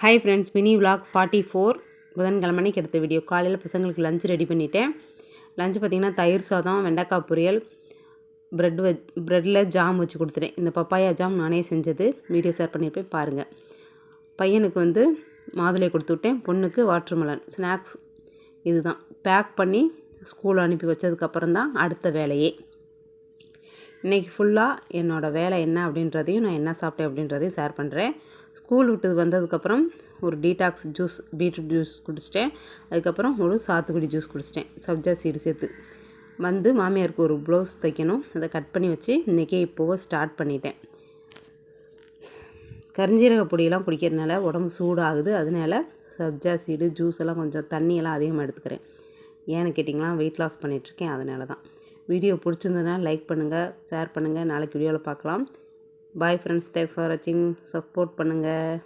Hi friends, mini vlog 44 புதன்கிழமைக்கு எடுத்த video. காலையில் பசங்களுக்கு லஞ்ச் ரெடி பண்ணிட்டேன். லஞ்ச் பார்த்திங்கன்னா தயிர் சாதம், வெண்டைக்காய் பொரியல், ப்ரெட்டில் ஜாம் வச்சு கொடுத்துட்டேன். இந்த பப்பாயா ஜாம் நானே செஞ்சது, வீடியோ ஷேர் பண்ணியிருப்பேன் பாருங்கள். பையனுக்கு மாதுளை கொடுத்து விட்டேன், பொண்ணுக்கு வாட்டர்மெலன். ஸ்நாக்ஸ் இதுதான் பேக் பண்ணி ஸ்கூல் அனுப்பி வச்சதுக்கப்புறம் தான் அடுத்த வேலையே. இன்றைக்கி ஃபுல்லாக என்னோடய வேலை என்ன அப்படின்றதையும் நான் என்ன சாப்பிட்டேன் அப்படின்றதையும் ஷேர் பண்ணுறேன். ஸ்கூல் விட்டு வந்ததுக்கப்புறம் ஒரு டீடாக்ஸ் ஜூஸ், பீட்ரூட் ஜூஸ் குடிச்சிட்டேன். அதுக்கப்புறம் ஒரு சாத்துக்குடி ஜூஸ் குடிச்சிட்டேன், சப்ஜா சீடு சேர்த்து. மாமியாருக்கு ஒரு ப்ளவுஸ் தைக்கணும், அதை கட் பண்ணி வச்சு இன்றைக்கே இப்போவே ஸ்டார்ட் பண்ணிட்டேன். கரிஞ்சீரக பொடியெல்லாம் குடிக்கிறதுனால உடம்பு சூடாகுது, அதனால சப்ஜா சீடு ஜூஸ் எல்லாம் கொஞ்சம் தண்ணியெல்லாம் அதிகமாக எடுத்துக்கிறேன். ஏன்னு கேட்டிங்கன்னா வெயிட் லாஸ் பண்ணிகிட்ருக்கேன், அதனால தான். வீடியோ பிடிச்சிருந்ததுன்னா லைக் பண்ணுங்கள், ஷேர் பண்ணுங்கள். நாளைக்கு வீடியோவில் பார்க்கலாம். பாய் ஃப்ரெண்ட்ஸ், தேங்க்ஸ் ஃபார் வாட்சிங். சப்போர்ட் பண்ணுங்கள்.